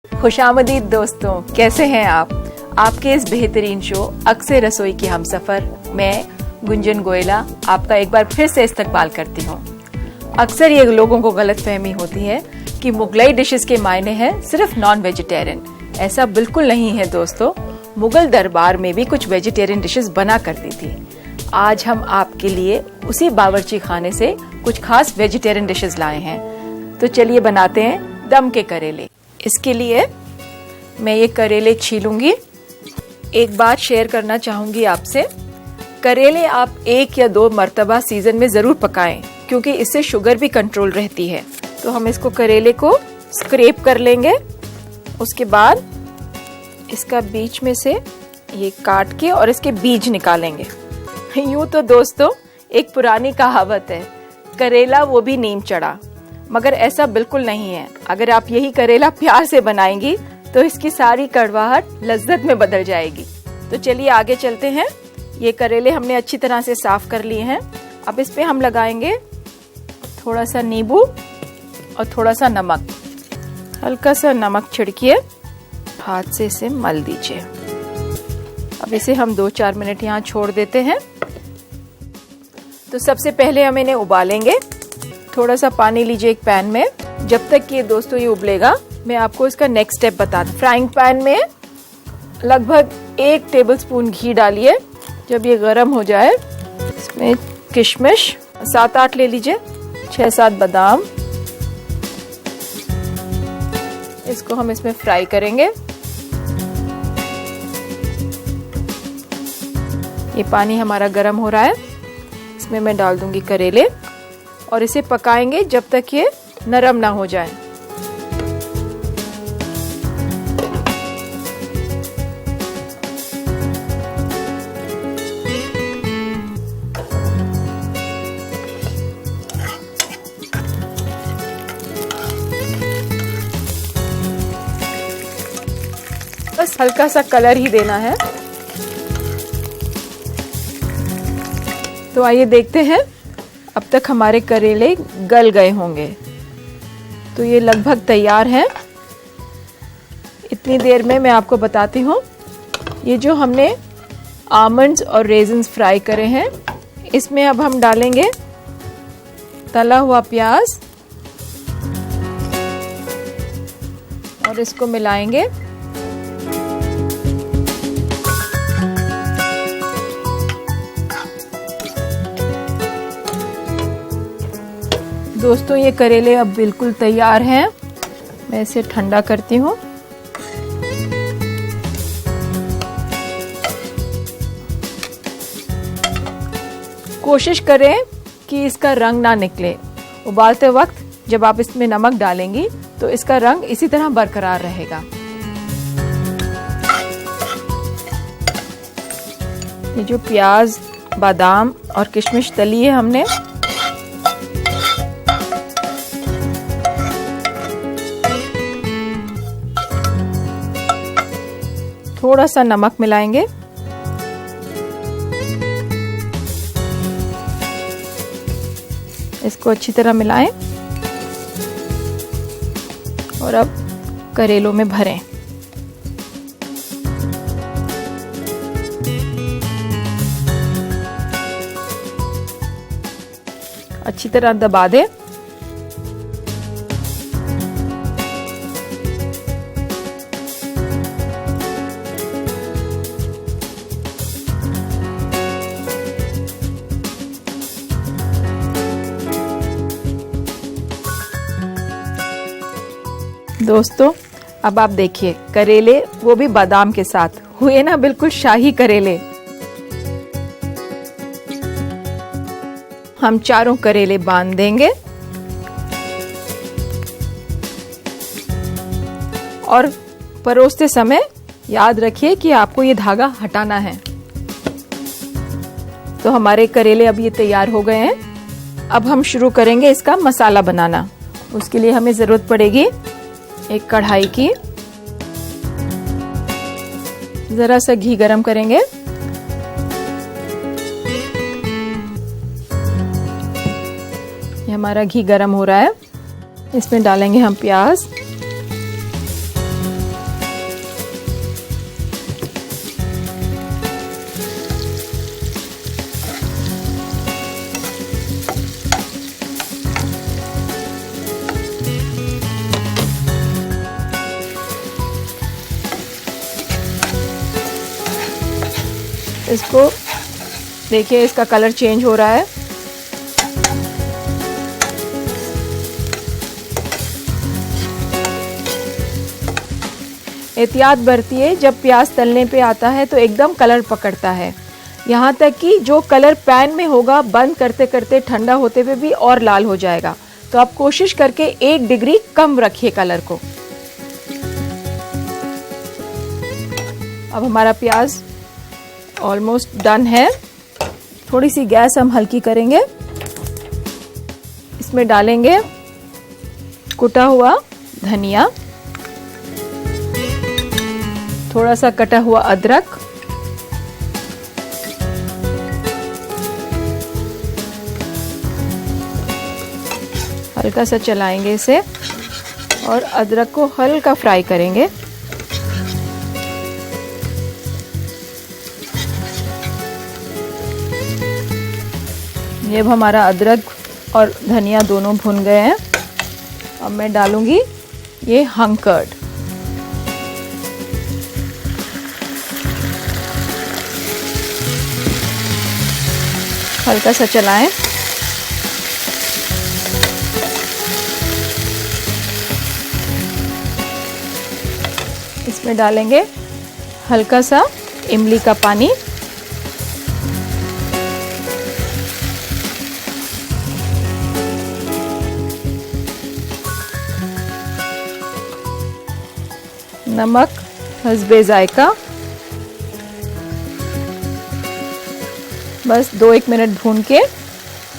खुशामदीद दोस्तों, कैसे हैं आप? आपके इस बेहतरीन शो अक्सर रसोई की हमसफर मैं गुंजन गोयला आपका एक बार फिर से इस्तकबाल करती हूँ। अक्सर ये लोगों को गलतफहमी होती है कि मुगलई डिशेस के मायने हैं सिर्फ नॉन वेजिटेरियन। ऐसा बिल्कुल नहीं है दोस्तों, मुगल दरबार में भी कुछ वेजिटेरियन डिशेस बना करती थी। आज हम आपके लिए उसी बावर्ची खाने से कुछ खास वेजिटेरियन डिशेस लाए हैं। तो चलिए बनाते हैं दम के करेले। इसके लिए मैं ये करेले छीलूंगी। एक बात शेयर करना चाहूंगी आपसे, करेले आप 1 या 2 मरतबा सीजन में ज़रूर पकाएं, क्योंकि इससे शुगर भी कंट्रोल रहती है। तो हम इसको करेले को स्क्रैप कर लेंगे। उसके बाद इसका बीच में से ये काट के और इसके बीज निकालेंगे। यूं तो दोस्तों एक पुरानी कहावत है, करेला वो भी नीम चढ़ा, मगर ऐसा बिल्कुल नहीं है। अगर आप यही करेला प्यार से बनाएंगी तो इसकी सारी कड़वाहट लज्जत में बदल जाएगी। तो चलिए आगे चलते हैं। ये करेले हमने अच्छी तरह से साफ कर लिए हैं। अब इस पे हम लगाएंगे थोड़ा सा नींबू और थोड़ा सा नमक। हल्का सा नमक छिड़किए, हाथ से इसे मल दीजिए। अब इसे हम 2-4 मिनट यहाँ छोड़ देते हैं। तो सबसे पहले हम इन्हें उबालेंगे। थोड़ा सा पानी लीजिए एक पैन में। जब तक कि ये दोस्तों ये उबलेगा, मैं आपको इसका नेक्स्ट स्टेप बता दूं। फ्राइंग पैन में लगभग 1 टेबलस्पून घी डालिए। जब ये गर्म हो जाए, इसमें किशमिश 7-8 ले लीजिए, 6-7 बादाम, इसको हम इसमें फ्राई करेंगे। ये पानी हमारा गर्म हो रहा है, इसमें मैं डाल दूंगी करेले और इसे पकाएंगे जब तक ये नरम ना हो जाए। बस हल्का सा कलर ही देना है। तो आइए देखते हैं, अब तक हमारे करेले गल गए होंगे। तो ये लगभग तैयार हैं। इतनी देर में मैं आपको बताती हूँ, ये जो हमने आमंड्स और रेजिन्स फ्राई करे हैं, इसमें अब हम डालेंगे तला हुआ प्याज और इसको मिलाएंगे। दोस्तों ये करेले अब बिल्कुल तैयार हैं। मैं इसे ठंडा करती हूँ। कोशिश करें कि इसका रंग ना निकले। उबालते वक्त जब आप इसमें नमक डालेंगी तो इसका रंग इसी तरह बरकरार रहेगा। ये जो प्याज, बादाम और किशमिश तली है हमने, थोड़ा सा नमक मिलाएंगे। इसको अच्छी तरह मिलाएं और अब करेलों में भरें। अच्छी तरह दबा दें। दोस्तों अब आप देखिए, करेले वो भी बादाम के साथ हुए ना, बिल्कुल शाही करेले। हम चारों करेले बांध देंगे और परोसते समय याद रखिए कि आपको ये धागा हटाना है। तो हमारे करेले अब ये तैयार हो गए हैं। अब हम शुरू करेंगे इसका मसाला बनाना। उसके लिए हमें जरूरत पड़ेगी एक कढ़ाई की। जरा सा घी गरम करेंगे। ये हमारा घी गरम हो रहा है। इसमें डालेंगे हम प्याज, इसको देखिए, इसका कलर चेंज हो रहा है। एहतियात बरतिए, जब प्याज तलने पे आता है तो एकदम कलर पकड़ता है, यहाँ तक कि जो कलर पैन में होगा बंद करते करते ठंडा होते हुए भी और लाल हो जाएगा। तो आप कोशिश करके 1 डिग्री कम रखिए कलर को। अब हमारा प्याज ऑलमोस्ट डन है। थोड़ी सी गैस हम हल्की करेंगे। इसमें डालेंगे कुटा हुआ धनिया, थोड़ा सा कटा हुआ अदरक, हल्का सा चलाएंगे इसे और अदरक को हल्का फ्राई करेंगे। ये अब हमारा अदरक और धनिया दोनों भुन गए हैं। अब मैं डालूंगी ये हंग कर्ड। हल्का सा चलाएं। इसमें डालेंगे हल्का सा इमली का पानी, नमक हस्बे जायका। बस 2-1 मिनट भून के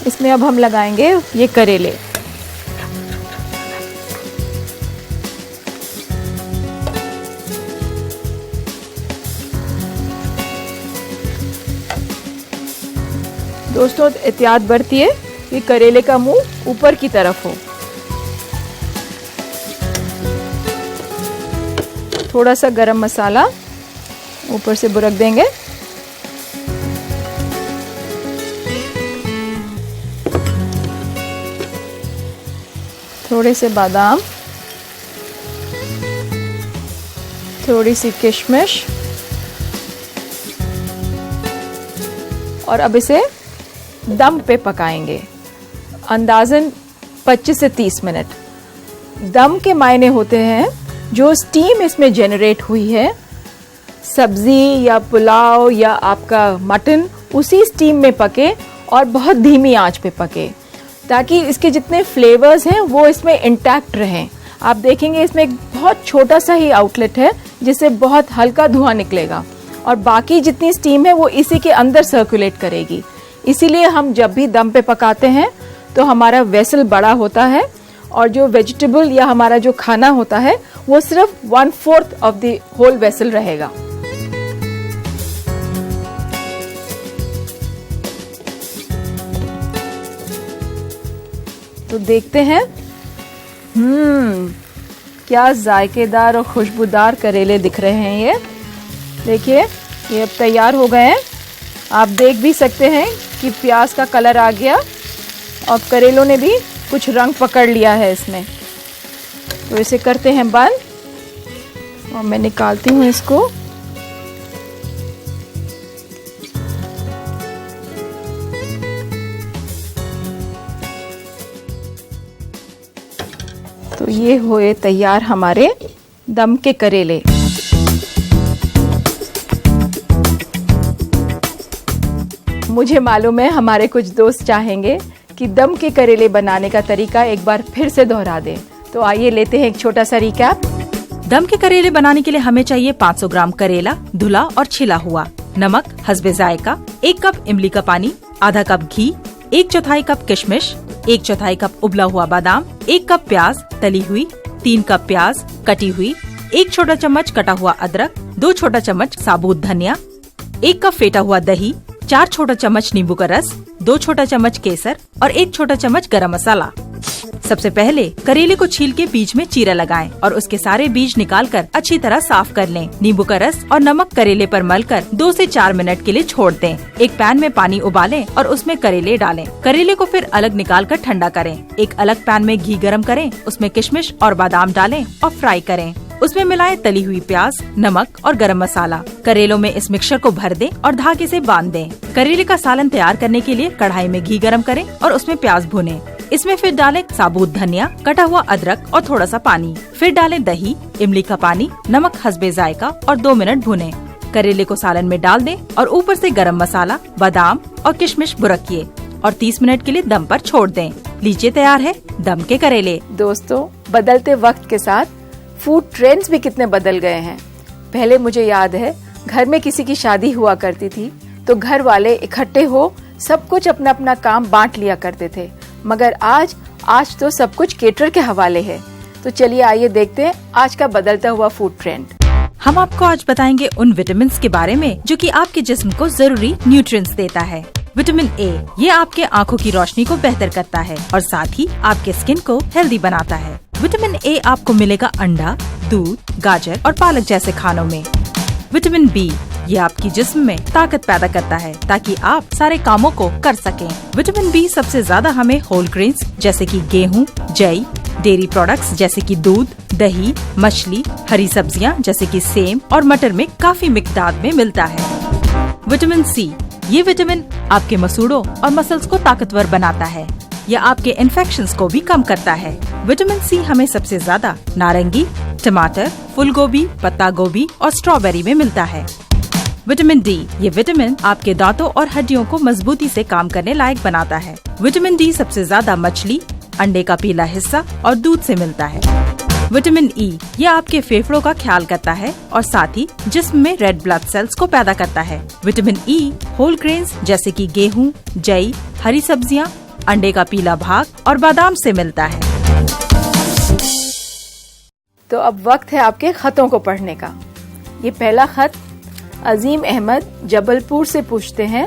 इसमें अब हम लगाएंगे ये करेले। दोस्तों एहतियात बरतिए कि करेले का मुंह ऊपर की तरफ हो। थोड़ा सा गरम मसाला ऊपर से बुरक देंगे। थोड़े से बादाम, थोड़ी सी किशमिश, और अब इसे दम पे पकाएंगे अंदाजन 25 से 30 मिनट। दम के मायने होते हैं जो स्टीम इसमें जनरेट हुई है, सब्जी या पुलाव या आपका मटन उसी स्टीम में पके और बहुत धीमी आंच पे पके, ताकि इसके जितने फ्लेवर्स हैं वो इसमें इंटैक्ट रहें। आप देखेंगे इसमें एक बहुत छोटा सा ही आउटलेट है जिससे बहुत हल्का धुआं निकलेगा और बाकी जितनी स्टीम है वो इसी के अंदर सर्कुलेट करेगी। इसीलिए हम जब भी दम पे पकाते हैं तो हमारा वेसल बड़ा होता है और जो वेजिटेबल या हमारा जो खाना होता है वो सिर्फ 1/4 ऑफ द होल वेसल रहेगा। तो देखते हैं क्या जायकेदार और खुशबूदार करेले दिख रहे हैं। ये देखिए, ये अब तैयार हो गए हैं। आप देख भी सकते हैं कि प्याज का कलर आ गया और करेलों ने भी कुछ रंग पकड़ लिया है इसमें। तो इसे करते हैं बंद और मैं निकालती हूँ इसको। तो ये हुए तैयार हमारे दम के करेले। मुझे मालूम है हमारे कुछ दोस्त चाहेंगे कि दम के करेले बनाने का तरीका एक बार फिर से दोहरा दें। तो आइए लेते हैं एक छोटा सा रिकैप। दम के करेले बनाने के लिए हमें चाहिए 500 ग्राम करेला, धुला और छिला हुआ, नमक हस्बे जायका, 1 कप इमली का पानी, आधा कप घी, 1/4 कप किशमिश, 1/4 कप उबला हुआ बादाम, 1 कप प्याज तली हुई, 3 कप प्याज कटी हुई, 1 छोटा चम्मच कटा हुआ अदरक, 2 छोटा चम्मच साबुत धनिया, 1 कप फेटा हुआ दही, 4 छोटा चम्मच नींबू का रस, 2 छोटा चम्मच केसर और 1 छोटा चम्मच गरम मसाला। सबसे पहले करेले को छील के बीच में चीरा लगाएं और उसके सारे बीज निकालकर अच्छी तरह साफ कर लें। नींबू का रस और नमक करेले पर मलकर 2 से 4 मिनट के लिए छोड़ दें। एक पैन में पानी उबालें और उसमें करेले डालें। करेले को फिर अलग निकाल कर ठंडा करें। एक अलग पैन में घी गरम करें, उसमें किशमिश और बादाम डालें और फ्राई करें। उसमें मिलाएं तली हुई प्याज, नमक और गरम मसाला। करेलों में इस मिक्सचर को भर दें और धागे से बांध दें। करेले का सालन तैयार करने के लिए कढ़ाई में घी गरम करें और उसमें प्याज भुनें। इसमें फिर डालें साबुत धनिया, कटा हुआ अदरक और थोड़ा सा पानी। फिर डालें दही, इमली का पानी, नमक हस्बे जायका और 2 मिनट भुनें। करेले को सालन में डाल दें और ऊपर से गरम मसाला, बादाम और किशमिश बुरकिए और 30 मिनट के लिए दम पर छोड़ दें। लीजिए तैयार है दम के करेले। दोस्तों, बदलते वक्त के साथ फूड ट्रेंड्स भी कितने बदल गए हैं। पहले मुझे याद है घर में किसी की शादी हुआ करती थी तो घर वाले इकट्ठे हो सब कुछ अपना अपना काम बांट लिया करते थे, मगर आज तो सब कुछ केटर के हवाले है। तो चलिए आइए देखते हैं आज का बदलता हुआ फूड ट्रेंड। हम आपको आज बताएंगे उन विटामिन्स के बारे में जो कि आपके जिस्म को जरूरी न्यूट्रिएंट्स देता है। विटामिन ए, ये आपके आँखों की रोशनी को बेहतर करता है और साथ ही आपके स्किन को हेल्दी बनाता है। विटामिन ए आपको मिलेगा अंडा, दूध, गाजर और पालक जैसे खानों में। विटामिन बी, ये आपकी जिस्म में ताकत पैदा करता है ताकि आप सारे कामों को कर सकें। विटामिन बी सबसे ज्यादा हमें होल ग्रेन्स जैसे कि गेहूं, जई, डेयरी प्रोडक्ट्स जैसे कि दूध, दही, मछली, हरी सब्जियां जैसे कि सेम और मटर में काफी मिकदार में मिलता है। विटामिन सी, ये विटामिन आपके मसूड़ों और मसल्स को ताकतवर बनाता है। यह आपके इन्फेक्शंस को भी कम करता है। विटामिन सी हमें सबसे ज्यादा नारंगी, टमाटर, फूल गोभी, पत्ता गोभी और स्ट्रॉबेरी में मिलता है। विटामिन डी, ये विटामिन आपके दांतों और हड्डियों को मजबूती से काम करने लायक बनाता है। विटामिन डी सबसे ज्यादा मछली, अंडे का पीला हिस्सा और दूध से मिलता है। विटामिन ई, ये आपके फेफड़ों का ख्याल करता है और साथ ही जिस्म में रेड ब्लड सेल्स को पैदा करता है। विटामिन ई होल ग्रेन्स जैसे कि गेहूं, जई, हरी सब्जियां, अंडे का पीला भाग और बादाम से मिलता है। तो अब वक्त है आपके खतों को पढ़ने का। ये पहला खत अजीम अहमद जबलपुर से पूछते हैं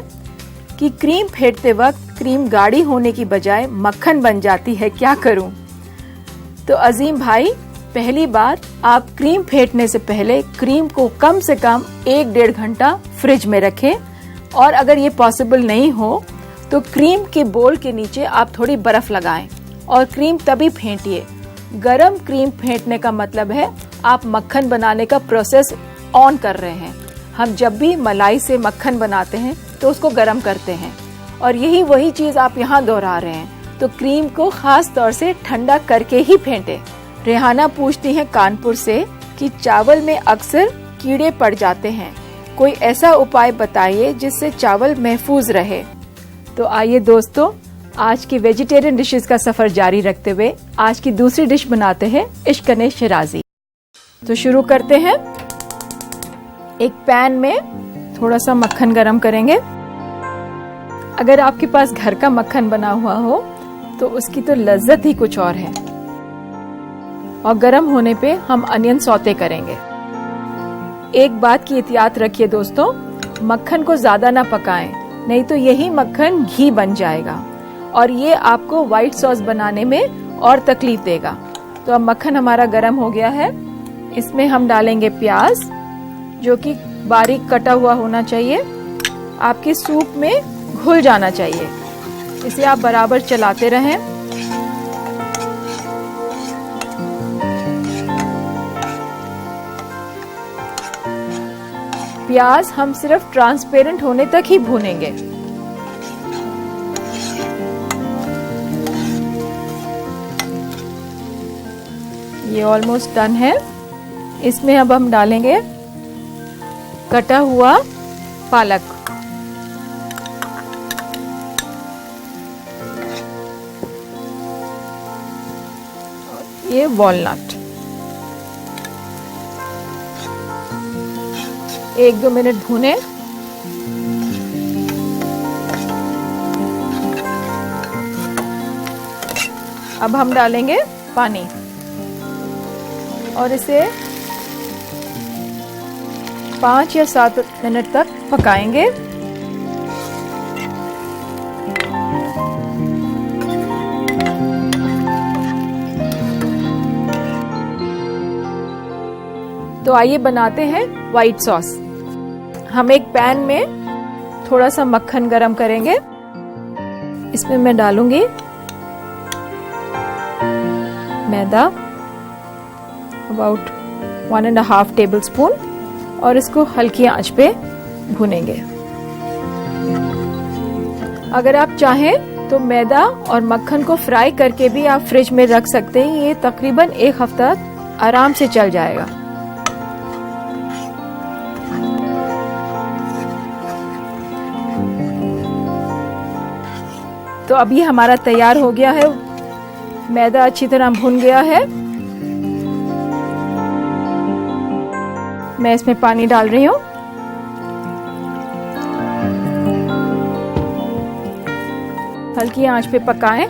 कि क्रीम फेंटते वक्त क्रीम गाढ़ी होने की बजाय मक्खन बन जाती है, क्या करूं? तो अजीम भाई, पहली बात आप क्रीम फेंटने से पहले क्रीम को कम से कम 1-1.5 घंटा फ्रिज में रखें और अगर ये पॉसिबल नहीं हो तो क्रीम के बोल के नीचे आप थोड़ी बर्फ लगाएं और क्रीम तभी फेंटिए। गरम क्रीम फेंटने का मतलब है आप मक्खन बनाने का प्रोसेस ऑन कर रहे हैं। हम जब भी मलाई से मक्खन बनाते हैं तो उसको गरम करते हैं और यही वही चीज आप यहाँ दोहरा रहे हैं। तो क्रीम को खास तौर से ठंडा करके ही फेंटे। रेहाना पूछती हैं कानपुर से कि चावल में अक्सर कीड़े पड़ जाते हैं, कोई ऐसा उपाय बताइए जिससे चावल महफूज रहे। तो आइए दोस्तों, आज की वेजिटेरियन डिशेस का सफर जारी रखते हुए आज की दूसरी डिश बनाते हैं इश्कने शिराजी। तो शुरू करते हैं। एक पैन में थोड़ा सा मक्खन गरम करेंगे। अगर आपके पास घर का मक्खन बना हुआ हो तो उसकी तो लज्जत ही कुछ और है। और गरम होने पे हम अनियन सौते करेंगे। एक बात की एहतियात रखिए दोस्तों, मक्खन को ज्यादा ना पकाएं, नहीं तो यही मक्खन घी बन जाएगा और ये आपको व्हाइट सॉस बनाने में और तकलीफ देगा। तो अब मक्खन हमारा गरम हो गया है। इसमें हम डालेंगे प्याज जो कि बारीक कटा हुआ होना चाहिए। आपके सूप में घुल जाना चाहिए। इसे आप बराबर चलाते रहें। प्याज हम सिर्फ ट्रांसपेरेंट होने तक ही भूनेंगे। ये ऑलमोस्ट डन है। इसमें अब हम डालेंगे कटा हुआ पालक, ये वॉलनट। 1-2 मिनट भूने। अब हम डालेंगे पानी और इसे 5 या 7 मिनट तक पकाएंगे। तो आइए बनाते हैं व्हाइट सॉस। हम एक पैन में थोड़ा सा मक्खन गरम करेंगे। इसमें मैं डालूंगी मैदा, अबाउट 1.5 टेबलस्पून और इसको हल्की आंच पे भूनेंगे। अगर आप चाहें तो मैदा और मक्खन को फ्राई करके भी आप फ्रिज में रख सकते हैं। ये तकरीबन 1 हफ्ता आराम से चल जाएगा। तो अभी हमारा तैयार हो गया है। मैदा अच्छी तरह भुन गया है। मैं इसमें पानी डाल रही हूँ। हल्की आंच पे पकाएं।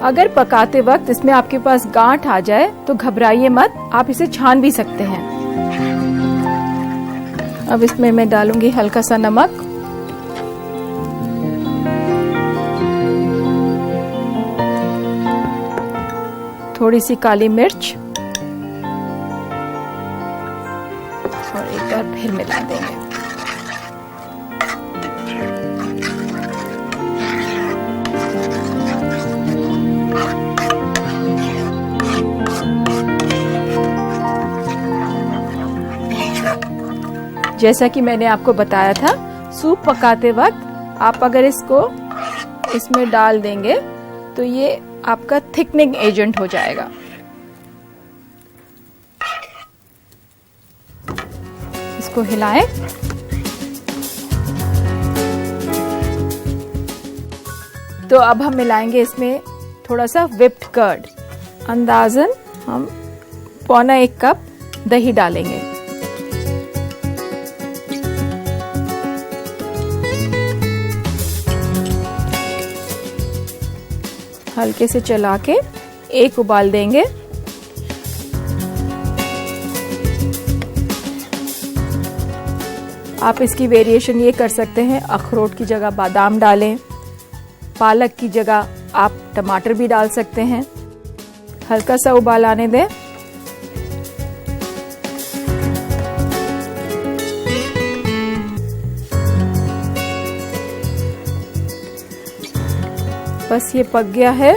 अगर पकाते वक्त इसमें आपके पास गांठ आ जाए तो घबराइए मत, आप इसे छान भी सकते हैं। अब इसमें मैं डालूंगी हल्का सा नमक, थोड़ी सी काली मिर्च और एक बार फिर मिला देंगे। जैसा कि मैंने आपको बताया था, सूप पकाते वक्त आप अगर इसको इसमें डाल देंगे तो ये आपका थिकनिंग एजेंट हो जाएगा। इसको हिलाएं। तो अब हम मिलाएंगे इसमें थोड़ा सा व्हिप्ड कर्ड। अंदाजन हम 1.25 कप दही डालेंगे। हल्के से चला के एक उबाल देंगे। आप इसकी वेरिएशन ये कर सकते हैं, अखरोट की जगह बादाम डालें, पालक की जगह आप टमाटर भी डाल सकते हैं। हल्का सा उबाल आने दें। बस ये पक गया है।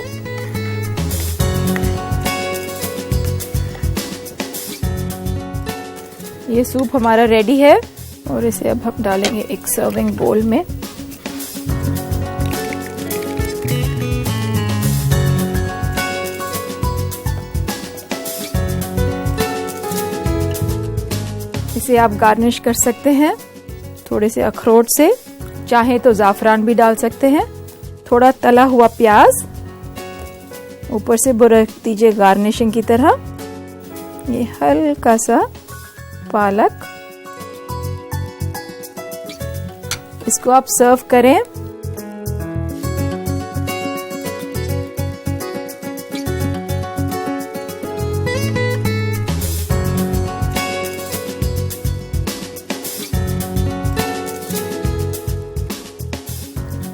ये सूप हमारा रेडी है और इसे अब हम डालेंगे एक सर्विंग बोल में। इसे आप गार्निश कर सकते हैं थोड़े से अखरोट से, चाहे तो जाफरान भी डाल सकते हैं। थोड़ा तला हुआ प्याज ऊपर से रख दीजिए गार्निशिंग की तरह। ये हल्का सा पालक, इसको आप सर्व करें।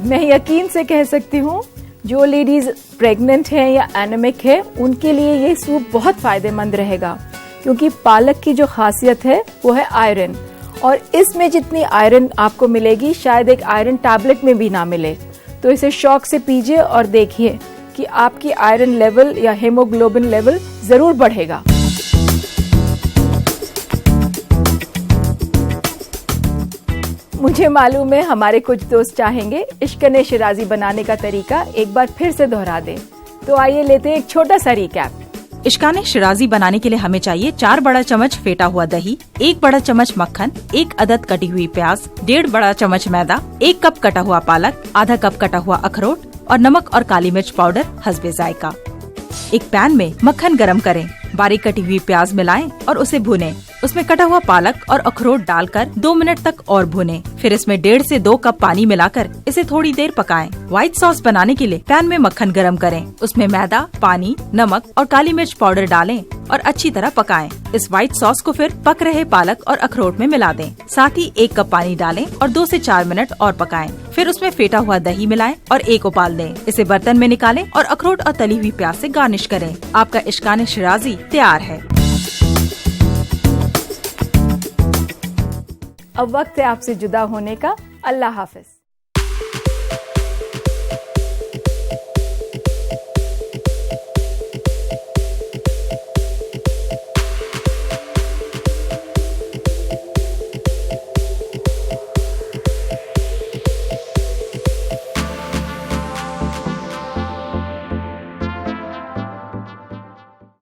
मैं यकीन से कह सकती हूँ जो लेडीज प्रेग्नेंट हैं या एनेमिक है उनके लिए ये सूप बहुत फायदेमंद रहेगा, क्योंकि पालक की जो खासियत है वो है आयरन, और इसमें जितनी आयरन आपको मिलेगी शायद एक आयरन टैबलेट में भी ना मिले। तो इसे शौक से पीजिए और देखिए कि आपकी आयरन लेवल या हेमोग्लोबिन लेवल जरूर बढ़ेगा। मुझे मालूम है हमारे कुछ दोस्त चाहेंगे इश्कने शिराजी बनाने का तरीका एक बार फिर से दोहरा दें, तो आइए लेते हैं एक छोटा सा रिकैप। इश्काने शिराजी बनाने के लिए हमें चाहिए 4 बड़ा चम्मच फेटा हुआ दही, 1 बड़ा चम्मच मक्खन, 1 अदद कटी हुई प्याज, 1.5 बड़ा चम्मच मैदा, 1 कप कटा हुआ पालक, आधा कप कटा हुआ अखरोट और नमक और काली मिर्च पाउडर हस्बे जायका। एक पैन में मक्खन गरम करें, बारीक कटी हुई प्याज मिलाएं और उसे भुनें। उसमें कटा हुआ पालक और अखरोट डालकर 2 मिनट तक और भुनें। फिर इसमें 1.5 से 2 कप पानी मिलाकर इसे थोड़ी देर पकाएं। व्हाइट सॉस बनाने के लिए पैन में मक्खन गरम करें, उसमें मैदा, पानी, नमक और काली मिर्च पाउडर डालें और अच्छी तरह पकाएं। इस व्हाइट सॉस को फिर पक रहे पालक और अखरोट में मिला दें। साथ ही 1 कप पानी डालें और 2 से 4 मिनट और पकाएं। फिर उसमें फेटा हुआ दही मिलाएं और 1 उबाल दें। इसे बर्तन में निकालें और अखरोट और तली हुई प्याज से गार्निश करें। आपका इश्काने शिराजी तैयार है। अब वक्त है आपसे जुदा होने का। अल्लाह हाफिज।